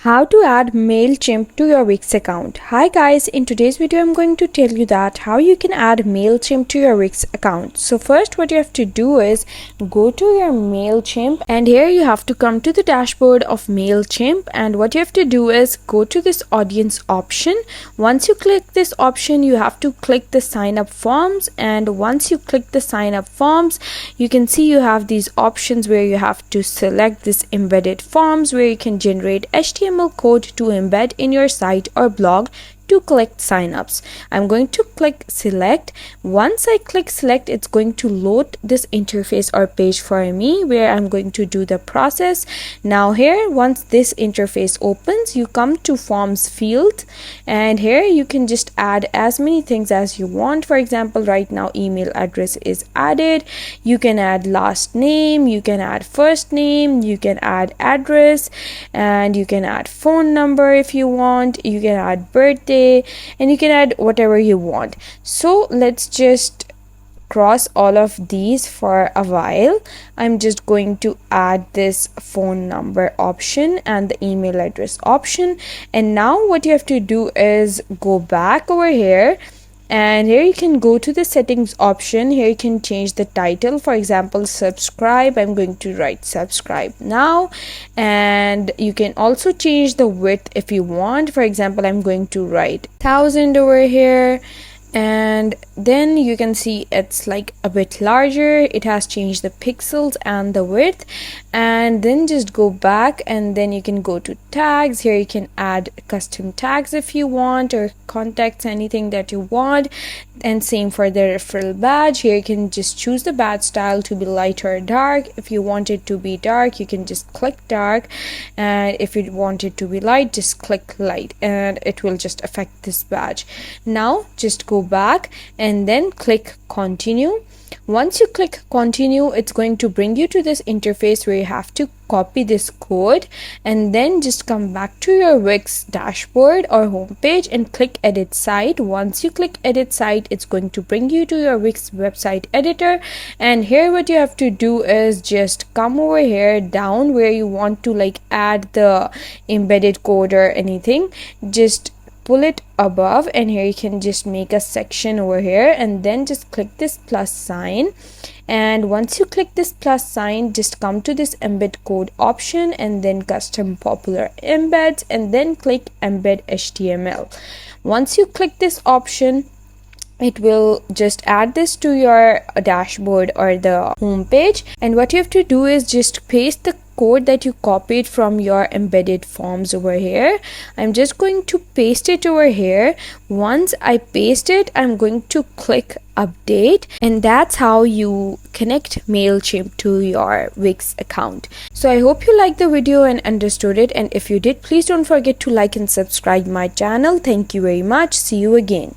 How to add Mailchimp to your Wix account. Hi guys, in today's video I'm going to tell you that how you can add Mailchimp to your Wix account. So first what you have to do is go to your Mailchimp, and here you have to come to the dashboard of Mailchimp, and what you have to do is go to this audience option. Once you click this option, you have to click the sign up forms, and once you click the sign up forms, you can see you have these options where you have to select this embedded forms where you can generate HTML code to embed in your site or blog to collect signups. I'm going to click select. Once I click select, it's going to load this interface or page for me where I'm going to do the process. Now here, once this interface opens, you come to forms field, and here you can just add as many things as you want. For example, right now email address is added. You can add last name, you can add first name, you can add address, and you can add phone number if you want. You can add birthday, and you can add whatever you want. So let's just cross all of these for a while. I'm just going to add this phone number option and the email address option, and now what you have to do is go back over here, and here you can go to the settings option. Here you can change the title. For example, subscribe, I'm going to write subscribe now, and you can also change the width if you want. For example, I'm going to write 1000 over here, and then you can see it's like a bit larger. It has changed the pixels and the width. And then just go back, and then you can go to tags. Here you can add custom tags if you want, or contacts, anything that you want. And same for the referral badge. Here you can just choose the badge style to be light or dark. If you want it to be dark, you can just click dark, and if you want it to be light, just click light, and it will just affect this badge. Now just go back and then click continue. Once you click continue, it's going to bring you to this interface where you have to copy this code, and then just come back to your Wix dashboard or homepage and click edit site. Once you click edit site, it's going to bring you to your Wix website editor, and here what you have to do is just come over here down where you want to like add the embedded code or anything. Just pull it above, and here you can just make a section over here, and then just click this plus sign. And once you click this plus sign, just come to this embed code option, and then custom popular embeds, and then click embed HTML. Once you click this option, it will just add this to your dashboard or the home page, and what you have to do is just paste the code that you copied from your embedded forms over here. I'm just going to paste it over here. Once I paste it, I'm going to click update, and that's how you connect Mailchimp to your Wix account. So I hope you liked the video and understood it, and if you did, please don't forget to like and subscribe my channel. Thank you very much. See you again.